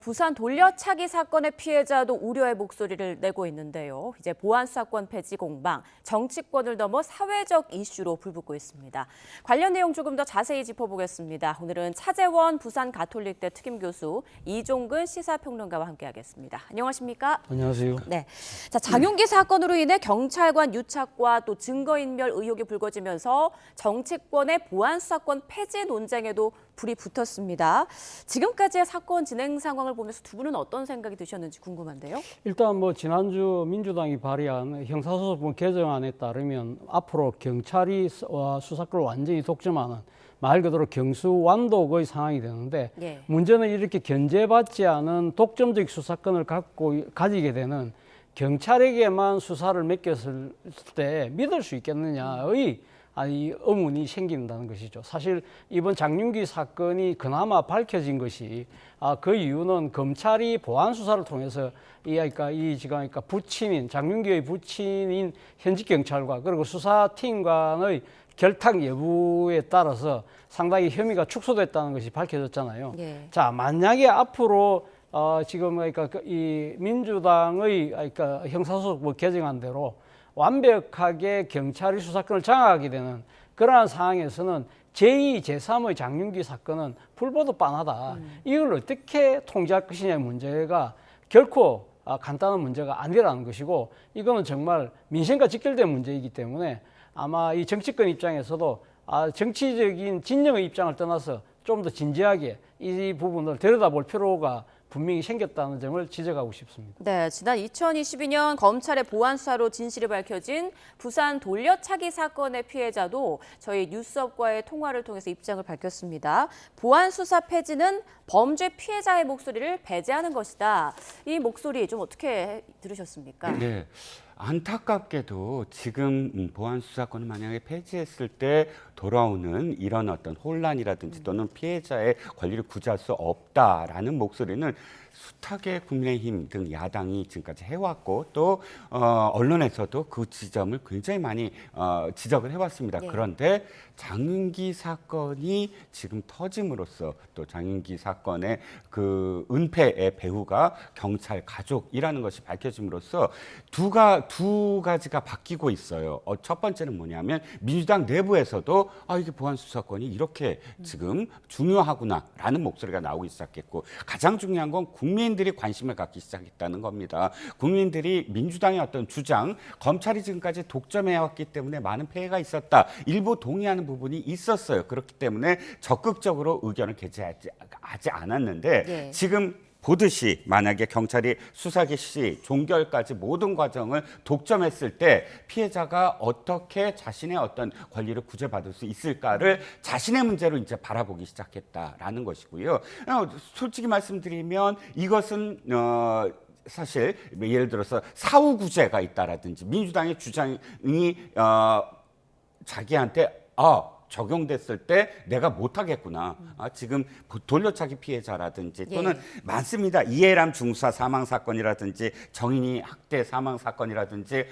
부산 돌려차기 사건의 피해자도 우려의 목소리를 내고 있는데요. 이제 보안수사권 폐지 공방, 정치권을 넘어 사회적 이슈로 불붙고 있습니다. 관련 내용 조금 더 자세히 짚어보겠습니다. 오늘은 차재원 부산 가톨릭대 특임교수, 이종근 시사평론가와 함께하겠습니다. 안녕하십니까? 안녕하세요. 네, 자 장윤기 사건으로 인해 경찰관 유착과 또 증거인멸 의혹이 불거지면서 정치권의 보안수사권 폐지 논쟁에도 불이 붙었습니다. 지금까지의 사건 진행 상황을 보면서 두 분은 어떤 생각이 드셨는지 궁금한데요. 일단 지난주 민주당이 발의한 형사소송법 개정안에 따르면 앞으로 경찰이 수사권을 완전히 독점하는 말 그대로 경수완독의 상황이 되는데 문제는 이렇게 견제받지 않은 독점적 수사권을 가지게 되는 경찰에게만 수사를 맡겼을 때 믿을 수 있겠느냐의 의문이 생긴다는 것이죠. 사실 이번 장윤기 사건이 그나마 밝혀진 것이 그 이유는 검찰이 보안 수사를 통해서 부친인 장윤기의 부친인 현직 경찰과 그리고 수사팀 간의 결탁 여부에 따라서 상당히 혐의가 축소됐다는 것이 밝혀졌잖아요. 자, 만약에 앞으로 이 민주당의 형사소송법 개정안대로 완벽하게 경찰이 수사권을 장악하게 되는 그러한 상황에서는 제2, 제3의 장윤기 사건은 불보듯 뻔하다. 이걸 어떻게 통제할 것이냐의 문제가 결코 간단한 문제가 아니라는 것이고, 이거는 정말 민생과 직결된 문제이기 때문에 아마 이 정치권 입장에서도 정치적인 진영의 입장을 떠나서 좀 더 진지하게 이 부분을 들여다볼 필요가 분명히 생겼다는 점을 지적하고 싶습니다. 네, 지난 2022년 검찰의 보안 수사로 진실이 밝혀진 부산 돌려차기 사건의 피해자도 저희 뉴스업과의 통화를 통해서 입장을 밝혔습니다. 보안 수사 폐지는 범죄 피해자의 목소리를 배제하는 것이다. 이 목소리 좀 어떻게 들으셨습니까? 네. 안타깝게도 지금 보안 수사권을 만약에 폐지했을 때 돌아오는 이런 어떤 혼란이라든지 또는 피해자의 권리를 구제할 수 없다라는 목소리는 숱하게 국민의힘 등 야당이 지금까지 해왔고 또 언론에서도 그 지점을 굉장히 많이 지적을 해왔습니다. 그런데 장윤기 사건이 지금 터짐으로써 또 장윤기 사건의 그 은폐의 배후가 경찰 가족이라는 것이 밝혀짐으로써 두 가지가 바뀌고 있어요. 첫 번째는 뭐냐면 민주당 내부에서도 이게 보안 수사권이 이렇게 지금 중요하구나라는 목소리가 나오기 시작했고, 가장 중요한 건 국민들이 관심을 갖기 시작했다는 겁니다. 국민들이 민주당의 어떤 주장, 검찰이 지금까지 독점해왔기 때문에 많은 폐해가 있었다, 일부 동의하는 부분이 있었어요. 그렇기 때문에 적극적으로 의견을 개진하지 않았는데 지금 보듯이 만약에 경찰이 수사 개시, 종결까지 모든 과정을 독점했을 때 피해자가 어떻게 자신의 어떤 권리를 구제받을 수 있을까를 자신의 문제로 이제 바라보기 시작했다라는 것이고요. 솔직히 말씀드리면 이것은 사실 예를 들어서 사후구제가 있다라든지 민주당의 주장이 자기한테 적용됐을 때 내가 못하겠구나. 지금 돌려차기 피해자라든지 또는 많습니다. 이해람 중사 사망 사건이라든지 정인이 학대 사망 사건이라든지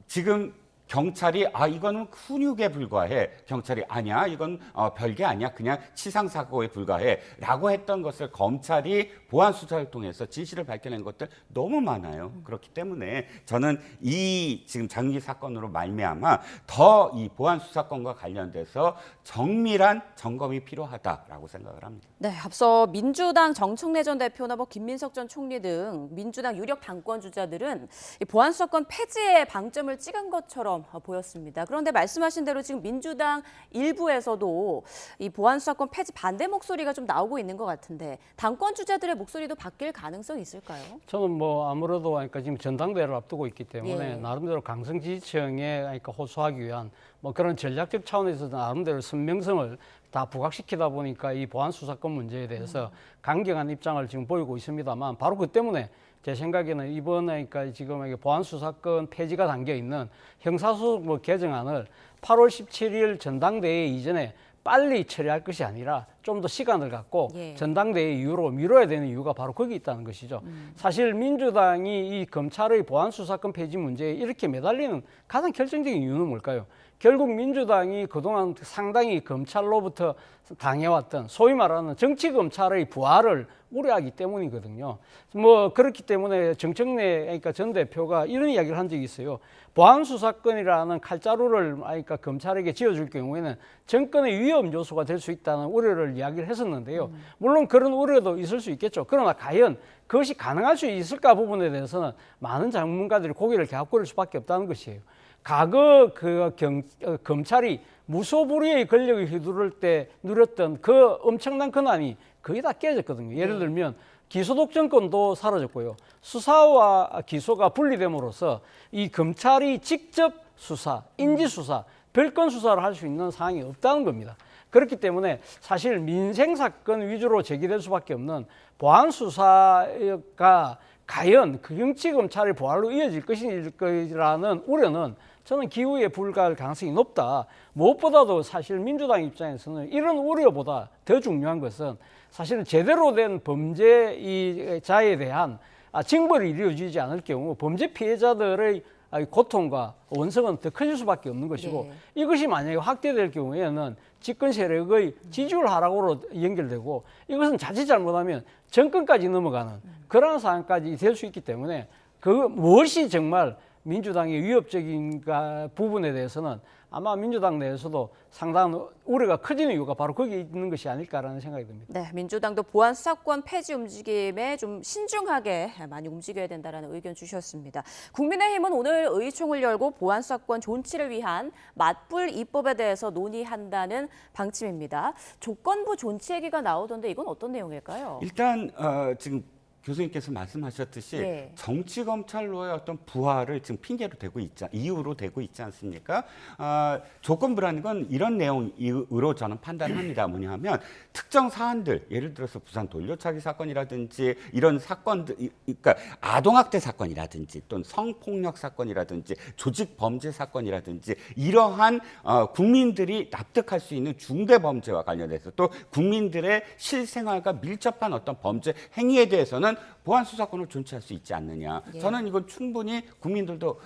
지금 경찰이 이거는 훈육에 불과해. 경찰이 아니야, 이건 별게 아니야, 그냥 치상 사고에 불과해 라고 했던 것을 검찰이 보안 수사를 통해서 진실을 밝혀낸 것들 너무 많아요. 그렇기 때문에 저는 이 지금 장윤기 사건으로 말미암아 더 이 보안 수사권과 관련돼서 정밀한 점검이 필요하다라고 생각을 합니다. 네, 앞서 민주당 정청래 전 대표나 김민석 전 총리 등 민주당 유력 당권 주자들은 이 보안 수사권 폐지에 방점을 찍은 것처럼 보였습니다. 그런데 말씀하신 대로 지금 민주당 일부에서도 이 보안 수사권 폐지 반대 목소리가 좀 나오고 있는 것 같은데 당권 주자들의 목소리도 바뀔 가능성이 있을까요? 저는 아무래도 지금 전당대회를 앞두고 있기 때문에 나름대로 강성 지지층에 호소하기 위한 그런 전략적 차원에서 나름대로 선명성을 다 부각시키다 보니까 이 보안 수사권 문제에 대해서 강경한 입장을 지금 보이고 있습니다만, 바로 그 때문에 제 생각에는 이번에 지금 보안 수사권 폐지가 담겨 있는 형사소송법 개정안을 8월 17일 전당대회 이전에 빨리 처리할 것이 아니라 좀 더 시간을 갖고 전당대회 이후로 미뤄야 되는 이유가 바로 거기 있다는 것이죠. 사실 민주당이 이 검찰의 보안 수사권 폐지 문제에 이렇게 매달리는 가장 결정적인 이유는 뭘까요? 결국 민주당이 그동안 상당히 검찰로부터 당해왔던 소위 말하는 정치 검찰의 부활을 우려하기 때문이거든요. 뭐 그렇기 때문에 정청래 그러니까 전 대표가 이런 이야기를 한 적이 있어요. 보안수사권이라는 칼자루를 그러니까 검찰에게 쥐어줄 경우에는 정권의 위험 요소가 될 수 있다는 우려를 이야기를 했었는데요. 물론 그런 우려도 있을 수 있겠죠. 그러나 과연 그것이 가능할 수 있을까 부분에 대해서는 많은 전문가들이 고개를 갸웃거릴 수밖에 없다는 것이에요. 과거 검찰이 무소불위의 권력을 휘두를 때 누렸던 그 엄청난 권한이 거의 다 깨졌거든요. 예를 들면 기소독점권도 사라졌고요. 수사와 기소가 분리됨으로써 이 검찰이 직접 수사, 인지수사, 별건 수사를 할 수 있는 상황이 없다는 겁니다. 그렇기 때문에 사실 민생사건 위주로 제기될 수밖에 없는 보안수사가 과연 경치검찰의 부활로 이어질 것이라는 우려는 저는 기후에 불과할 가능성이 높다. 무엇보다도 사실 민주당 입장에서는 이런 우려보다 더 중요한 것은 사실은 제대로 된 범죄자에 대한 징벌이 이루어지지 않을 경우 범죄 피해자들의 고통과 원성은 더 커질 수밖에 없는 것이고 네. 이것이 만약에 확대될 경우에는 집권 세력의 지지율 하락으로 연결되고 이것은 자칫 잘못하면 정권까지 넘어가는 그런 상황까지 될 수 있기 때문에 그 무엇이 정말 민주당의 위협적인 부분에 대해서는 아마 민주당 내에서도 상당한 우려가 커지는 이유가 바로 거기에 있는 것이 아닐까라는 생각이 듭니다. 네, 민주당도 보안 수사권 폐지 움직임에 좀 신중하게 많이 움직여야 된다라는 의견 주셨습니다. 국민의힘은 오늘 의총을 열고 보안 수사권 존치를 위한 맞불 입법에 대해서 논의한다는 방침입니다. 조건부 존치 얘기가 나오던데 이건 어떤 내용일까요? 일단 지금 교수님께서 말씀하셨듯이 네. 정치 검찰로의 어떤 부활을 지금 핑계로 대고 이유로 대고 있지 않습니까? 조건부라는 건 이런 내용으로 저는 판단합니다. 뭐냐면 특정 사안들, 예를 들어서 부산 돌려차기 사건이라든지 이런 사건들, 그러니까 아동학대 사건이라든지 또는 성폭력 사건이라든지 조직 범죄 사건이라든지 이러한 국민들이 납득할 수 있는 중대 범죄와 관련해서 또 국민들의 실생활과 밀접한 어떤 범죄 행위에 대해서는 보안 수사권을 존치할 수 있지 않느냐. 예. 저는 이건 충분히 국민들도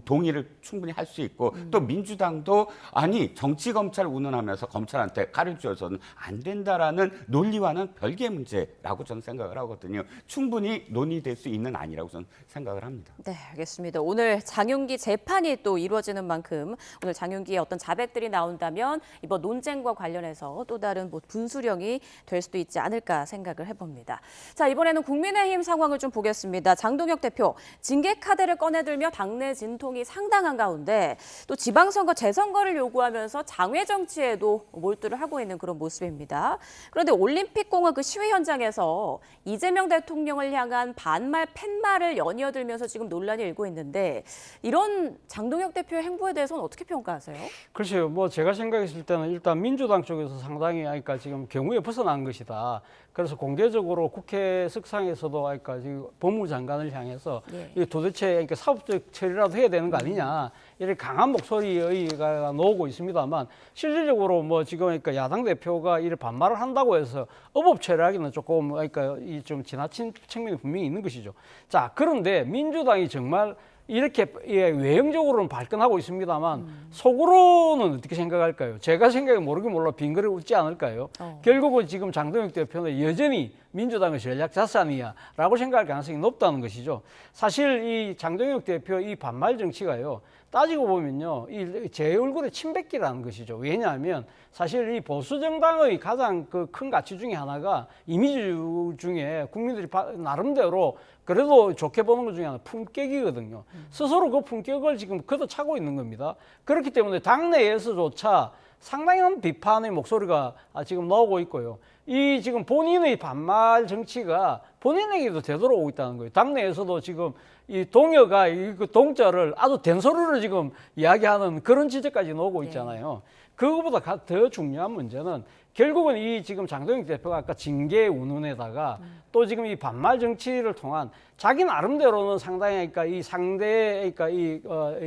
동의를 충분히 할 수 있고 또 민주당도 아니 정치 검찰 운운하면서 검찰한테 칼을 쥐어서는 안 된다라는 논리와는 별개의 문제라고 저는 생각을 하거든요. 충분히 논의될 수 있는 안이라고 저는 생각을 합니다. 네, 알겠습니다. 오늘 장윤기 재판이 또 이루어지는 만큼 오늘 장윤기의 어떤 자백들이 나온다면 이번 논쟁과 관련해서 또 다른 분수령이 될 수도 있지 않을까 생각을 해봅니다. 자, 이번에는 국민의힘 상황을 좀 보겠습니다. 장동혁 대표 징계 카드를 꺼내들며 당내 진통이 상당한 가운데 또 지방선거 재선거를 요구하면서 장외 정치에도 몰두를 하고 있는 그런 모습입니다. 그런데 올림픽공원 그 시위 현장에서 이재명 대통령을 향한 반말 팻말을 연이어들면서 지금 논란이 일고 있는데 이런 장동혁 대표의 행보에 대해서는 어떻게 평가하세요? 글쎄요, 뭐 제가 생각했을 때는 일단 민주당 쪽에서 상당히 그러니까 지금 경우에 벗어난 것이다. 그래서 공개적으로 국회 석상에서도 그러니까 지금 법무장관을 향해서 이게 도대체 그러니까 사법적 처리라도 해야 되는 거 아니냐 이렇게 강한 목소리가 나오고 있습니다만 실질적으로 뭐 지금 그러니까 야당 대표가 이를 반말을 한다고 해서 어법 처리하기는 조금 그러니까 이 좀 지나친 측면이 분명히 있는 것이죠. 자, 그런데 민주당이 정말 이렇게 외형적으로는 발끈하고 있습니다만 속으로는 어떻게 생각할까요? 제가 생각에 모르긴 몰라 빙그레 웃지 않을까요? 결국은 지금 장동혁 대표는 여전히 민주당의 전략 자산이야라고 생각할 가능성이 높다는 것이죠. 사실 이 장동혁 대표 이 반말 정치가요. 따지고 보면요, 제 얼굴에 침 뱉기라는 것이죠. 왜냐하면 사실 이 보수 정당의 가장 그 큰 가치 중에 하나가 이미지 중에 국민들이 나름대로 그래도 좋게 보는 것 중에 하나 품격이거든요. 스스로 그 품격을 지금 걷어차고 있는 겁니다. 그렇기 때문에 당내에서조차 상당한 비판의 목소리가 지금 나오고 있고요. 이 지금 본인의 반말 정치가 본인에게도 되돌아오고 있다는 거예요. 당내에서도 지금 이 동여가 그 동자를 아주 된소리를 지금 이야기하는 그런 지적까지 나오고 있잖아요. 그거보다 더 중요한 문제는 결국은 이 지금 장동혁 대표가 아까 징계 운운에다가 또 지금 이 반말 정치를 통한 자기 나름대로는 상당히 그러니까 이 상대 그러니까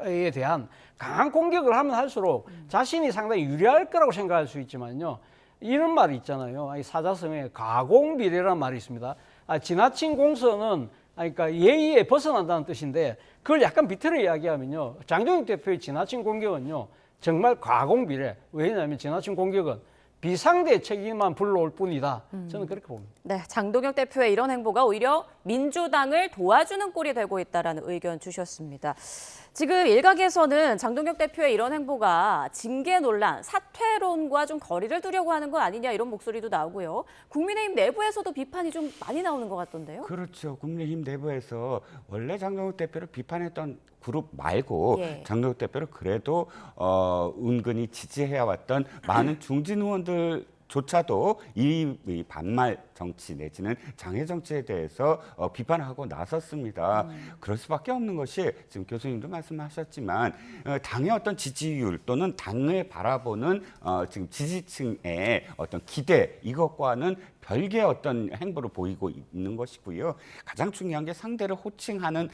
이에 대한 강한 공격을 하면 할수록 자신이 상당히 유리할 거라고 생각할 수 있지만요. 이런 말이 있잖아요. 사자성어에 가공비례라는 말이 있습니다. 지나친 공서는 그러니까 예의에 벗어난다는 뜻인데 그걸 약간 비틀어 이야기하면요. 장동혁 대표의 지나친 공격은요. 정말 가공비례. 왜냐하면 지나친 공격은 비상대책임만 불러올 뿐이다. 저는 그렇게 봅니다. 네, 장동혁 대표의 이런 행보가 오히려 민주당을 도와주는 꼴이 되고 있다라는 의견 주셨습니다. 지금 일각에서는 장동혁 대표의 이런 행보가 징계 논란, 사퇴론과 좀 거리를 두려고 하는 건 아니냐 이런 목소리도 나오고요. 국민의힘 내부에서도 비판이 좀 많이 나오는 것 같던데요. 그렇죠. 국민의힘 내부에서 원래 장동혁 대표를 비판했던 그룹 말고 예. 장동혁 대표를 그래도 은근히 지지해왔던 많은 중진 의원들조차도 이 반말 정치 내지는 장애 정치에 대해서 비판하고 나섰습니다. 그럴 수밖에 없는 것이 지금 교수님도 말씀하셨지만 당의 어떤 지지율 또는 당을 바라보는 지금 지지층의 어떤 기대 이것과는 별개의 어떤 행보를 보이고 있는 것이고요. 가장 중요한 게 상대를 호칭하는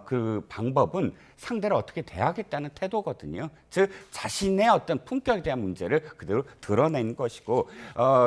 그 방법은 상대를 어떻게 대하겠다는 태도거든요. 즉 자신의 어떤 품격에 대한 문제를 그대로 드러낸 것이고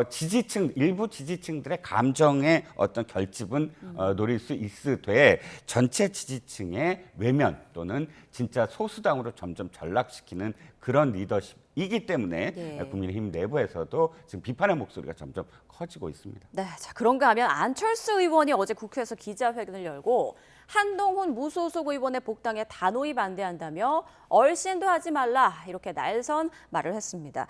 지지층 일부 지지층들의 감정의 어떤 결집은 노릴 수 있으되 전체 지지층의 외면 또는 진짜 소수당으로 점점 전락시키는 그런 리더십이기 때문에 네. 국민의힘 내부에서도 지금 비판의 목소리가 점점 커지고 있습니다. 네, 자 그런가 하면 안철수 의원이 어제 국회에서 기자회견을 열고 한동훈 무소속 의원의 복당에 단호히 반대한다며 얼씬도 하지 말라 이렇게 날선 말을 했습니다.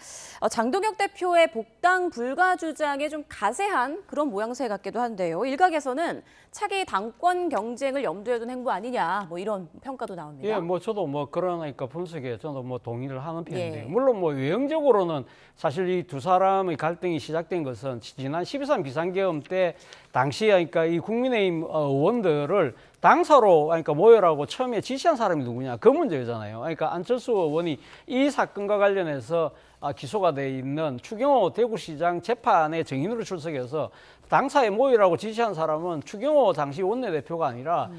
장동혁 대표의 복당 불가 주장에 좀 가세한 그런 모양새 같기도 한데요. 일각에서는 차기 당권 경쟁을 염두에 둔 행보 아니냐 뭐 이런 평가도 나옵니다. 예, 뭐 저도 뭐 그러니까 분석에 저도 뭐 동의를 하는 편인데요. 예. 물론 뭐 외형적으로는 사실 이 두 사람의 갈등이 시작된 것은 지난 12.3 비상계엄 때 당시에 그러니까 이 국민의힘 의원들을 당사로 그러니까 모여라고 처음에 지시한 사람이 누구냐 그 문제잖아요. 그러니까 안철수 의원이 이 사건과 관련해서 기소가 돼 있는 추경호 대구시장 재판에 증인으로 출석해서 당사에 모이라고 지시한 사람은 추경호 당시 원내대표가 아니라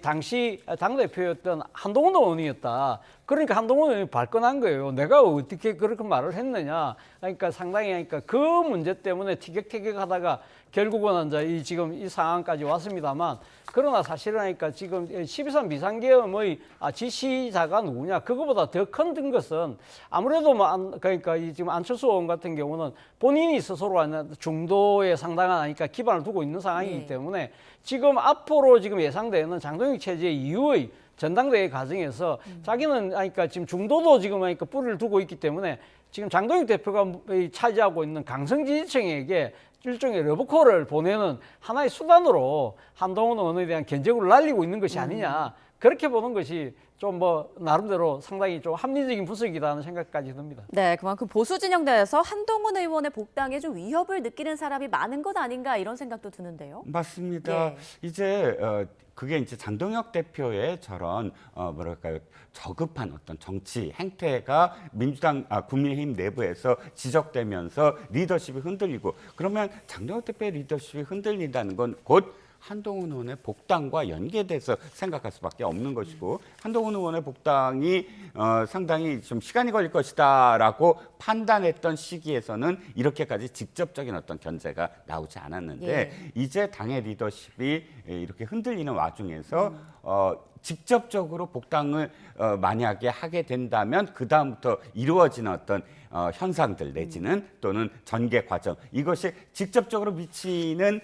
당시 당대표였던 한동훈 의원이었다. 그러니까 한동훈 의원이 발끈한 거예요. 내가 어떻게 그렇게 말을 했느냐. 그러니까 상당히 그러니까 그 문제 때문에 티격태격하다가 결국은 이제 지금 이 상황까지 왔습니다만 그러나 사실은 그러니까 지금 12.3 비상계엄의 지시자가 누구냐 그거보다 더 큰 것은 아무래도 그러니까 지금 안철수 의원 같은 경우는 본인이 스스로 중도에 상당한 그러니까 기반을 두고 있는 상황이기 때문에 지금 앞으로 지금 예상되는 장동혁 체제 이후의 전당대회 과정에서 자기는 그러니까 지금 중도도 지금 그러니까 뿌리를 두고 있기 때문에 지금 장동혁 대표가 차지하고 있는 강성 지지층에게 일종의 러브콜을 보내는 하나의 수단으로 한동훈 의원에 대한 견제구를 날리고 있는 것이 아니냐 그렇게 보는 것이 좀 뭐 나름대로 상당히 좀 합리적인 분석이라는 생각까지 듭니다. 네, 그만큼 보수 진영 내에서 한동훈 의원의 복당에 좀 위협을 느끼는 사람이 많은 것 아닌가 이런 생각도 드는데요. 맞습니다. 예. 이제 그게 이제 장동혁 대표의 저런 뭐랄까요 저급한 어떤 정치 행태가 민주당 국민의힘 내부에서 지적되면서 리더십이 흔들리고 그러면 장동혁 대표의 리더십이 흔들린다는 건 곧 한동훈 의원의 복당과 연계돼서 생각할 수밖에 없는 것이고 한동훈 의원의 복당이 상당히 좀 시간이 걸릴 것이다라고 판단했던 시기에서는 이렇게까지 직접적인 어떤 견제가 나오지 않았는데 예. 이제 당의 리더십이 이렇게 흔들리는 와중에서 직접적으로 복당을 만약에 하게 된다면 그 다음부터 이루어지는 어떤 현상들 내지는 또는 전개 과정 이것이 직접적으로 미치는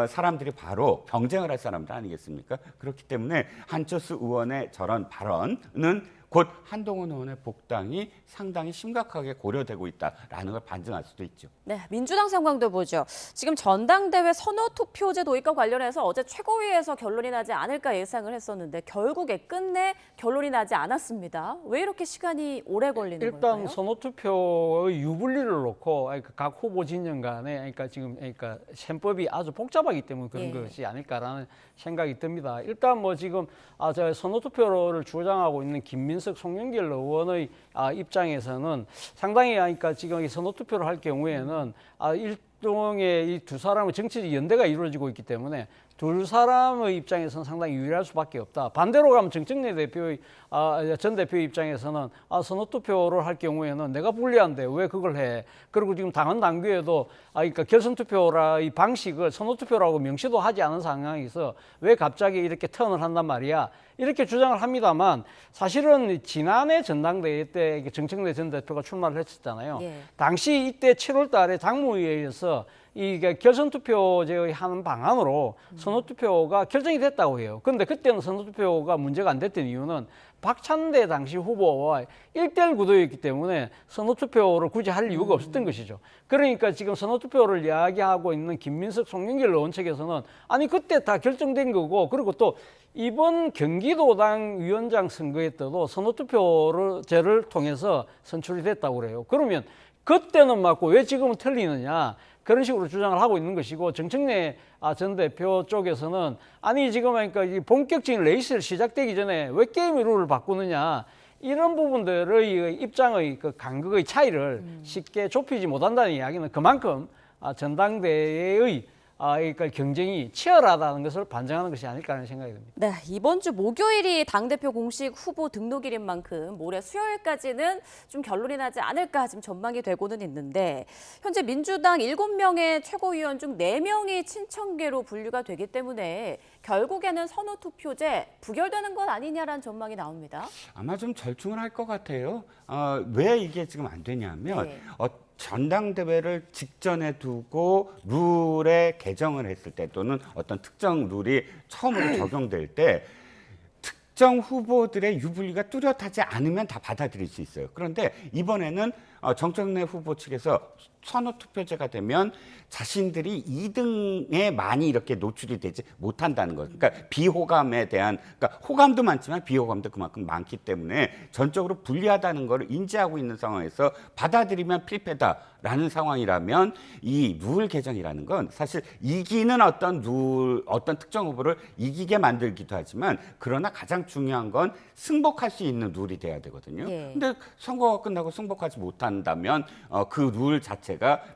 사람들이 바로 경쟁을 할 사람들 아니겠습니까? 그렇기 때문에 한철수 의원의 저런 발언은 곧 한동훈 의원의 복당이 상당히 심각하게 고려되고 있다라는 걸 반증할 수도 있죠. 네, 민주당 상황도 보죠. 지금 전당대회 선호투표제 도입과 관련해서 어제 최고위에서 결론이 나지 않을까 예상을 했었는데 결국에 끝내 결론이 나지 않았습니다. 왜 이렇게 시간이 오래 걸리는 걸까요? 일단 선호투표의 유불리를 놓고 각 후보 진영 간에 그러니까 지금 그러니까 셈법이 아주 복잡하기 때문에 그런 것이 아닐까라는 생각이 듭니다. 일단 뭐 지금 저 선호투표를 주장하고 있는 김민석, 송영길 의원의 입장에서는 상당히 그러니까 지금 이 선호투표를 할 경우에는 일종의 이 두 사람의 정치적 연대가 이루어지고 있기 때문에 두 사람의 입장에서는 상당히 유리할 수밖에 없다. 반대로 가면 정청래 전 대표의 입장에서는 선호투표를 할 경우에는 내가 불리한데 왜 그걸 해? 그리고 지금 당헌 당규에도 그러니까 결선투표라의 방식을 선호투표라고 명시도 하지 않은 상황에서 왜 갑자기 이렇게 턴을 한단 말이야? 이렇게 주장을 합니다만 사실은 지난해 전당대회 때 정청래 전 대표가 출마를 했었잖아요. 예. 당시 이때 7월 달에 당무회의에서 이게 결선투표제 하는 방안으로 선호투표가 결정이 됐다고 해요. 그런데 그때는 선호투표가 문제가 안 됐던 이유는 박찬대 당시 후보와 1대1 구도였기 때문에 선호투표를 굳이 할 이유가 없었던 것이죠. 그러니까 지금 선호투표를 이야기하고 있는 김민석, 송영길 의원 측에서는 아니 그때 다 결정된 거고 그리고 또 이번 경기도당 위원장 선거에 때도 선호투표제를 통해서 선출이 됐다고 그래요. 그러면 그때는 맞고 왜 지금은 틀리느냐. 그런 식으로 주장을 하고 있는 것이고 정청래 전 대표 쪽에서는 아니 지금 그러니까 이 본격적인 레이스를 시작되기 전에 왜 게임의 룰을 바꾸느냐 이런 부분들의 입장의 그 간극의 차이를 쉽게 좁히지 못한다는 이야기는 그만큼 전당대회의 그러니까 경쟁이 치열하다는 것을 반증하는 것이 아닐까 하는 생각이 듭니다. 네, 이번 주 목요일이 당대표 공식 후보 등록일인 만큼 모레 수요일까지는 좀 결론이 나지 않을까 지금 전망이 되고는 있는데 현재 민주당 7명의 최고위원 중 4명이 친청계로 분류가 되기 때문에 결국에는 선호투표제 부결되는 것 아니냐라는 전망이 나옵니다. 아마 좀 절충을 할 것 같아요. 왜 이게 지금 안 되냐면 네. 전당대회를 직전에 두고 룰에 개정을 했을 때 또는 어떤 특정 룰이 처음으로 적용될 때 특정 후보들의 유불리가 뚜렷하지 않으면 다 받아들일 수 있어요. 그런데 이번에는 정청래 후보 측에서 선호투표제가 되면 자신들이 2등에 많이 이렇게 노출이 되지 못한다는 것. 그러니까 비호감에 대한, 그러니까 호감도 많지만 비호감도 그만큼 많기 때문에 전적으로 불리하다는 걸 인지하고 있는 상황에서 받아들이면 필패다라는 상황이라면 이 룰 개정이라는 건 사실 이기는 어떤 특정 후보를 이기게 만들기도 하지만 그러나 가장 중요한 건 승복할 수 있는 룰이 돼야 되거든요. 근데 선거가 끝나고 승복하지 못한다면 그 룰 자체가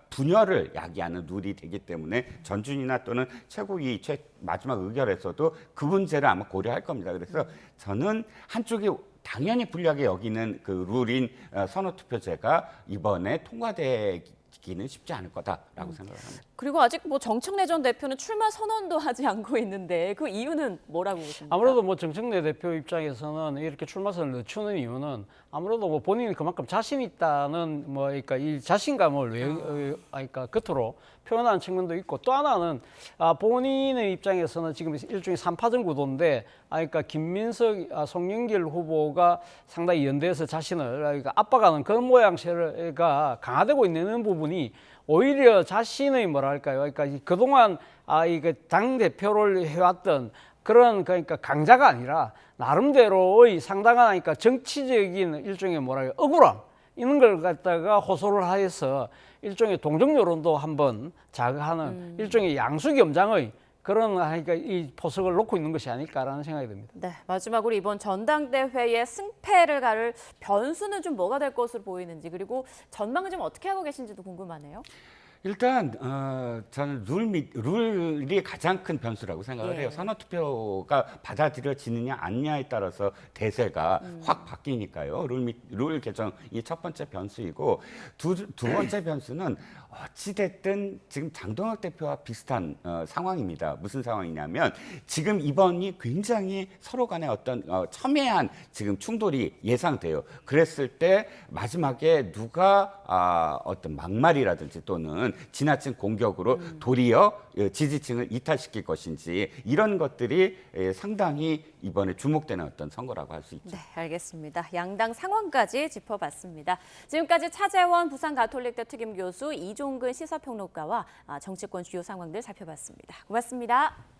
분열을 야기하는 룰이 되기 때문에 전준이나 또는 최고위 마지막 의결에서도 그 문제를 아마 고려할 겁니다. 그래서 저는 한쪽이 당연히 불리하게 여기는 그 룰인 선호투표제가 이번에 통과되기는 쉽지 않을 거다라고 생각합니다. 그리고 아직 뭐 정청래 전 대표는 출마 선언도 하지 않고 있는데 그 이유는 뭐라고 보십니까? 아무래도 뭐 정청래 대표 입장에서는 이렇게 출마선을 늦추는 이유는 아무래도 뭐 본인이 그만큼 자신 있다는 뭐 그러니까 이 자신감을 그러니까 겉으로 표현하는 측면도 있고 또 하나는 본인의 입장에서는 지금 일종의 3파전 구도인데 그러니까 김민석, 송영길 후보가 상당히 연대해서 자신을 그러니까 압박하는 그런 모양새가 강화되고 있는 부분이 오히려 자신의 뭐랄까요, 그러니까 그동안 이게 당 대표를 해왔던 그런 그러니까 강자가 아니라 나름대로의 상당한 그러니까 정치적인 일종의 뭐랄까 억울함 이런 걸 갖다가 호소를 하여서 일종의 동정 여론도 한번 자극하는 일종의 양수겸장의 그런 그러니까 이 포석을 놓고 있는 것이 아닐까라는 생각이 듭니다. 네, 마지막으로 이번 전당대회의 승패를 가를 변수는 좀 뭐가 될 것으로 보이는지 그리고 전망을 좀 어떻게 하고 계신지도 궁금하네요. 일단 저는 룰이 가장 큰 변수라고 생각을 해요. 선호투표가 받아들여지느냐 않느냐에 따라서 대세가 확 바뀌니까요. 룰 개정이 첫 번째 변수이고 두 번째 변수는 어찌됐든 지금 장동혁 대표와 비슷한 상황입니다. 무슨 상황이냐면 지금 이번이 굉장히 서로 간에 어떤 첨예한 지금 충돌이 예상돼요. 그랬을 때 마지막에 누가 어떤 막말이라든지 또는 지나친 공격으로 도리어 지지층을 이탈시킬 것인지 이런 것들이 상당히 이번에 주목되는 어떤 선거라고 할 수 있죠. 네, 알겠습니다. 양당 상황까지 짚어봤습니다. 지금까지 차재원 부산가톨릭대 특임교수 이종근 시사평론가와 정치권 주요 상황들 살펴봤습니다. 고맙습니다.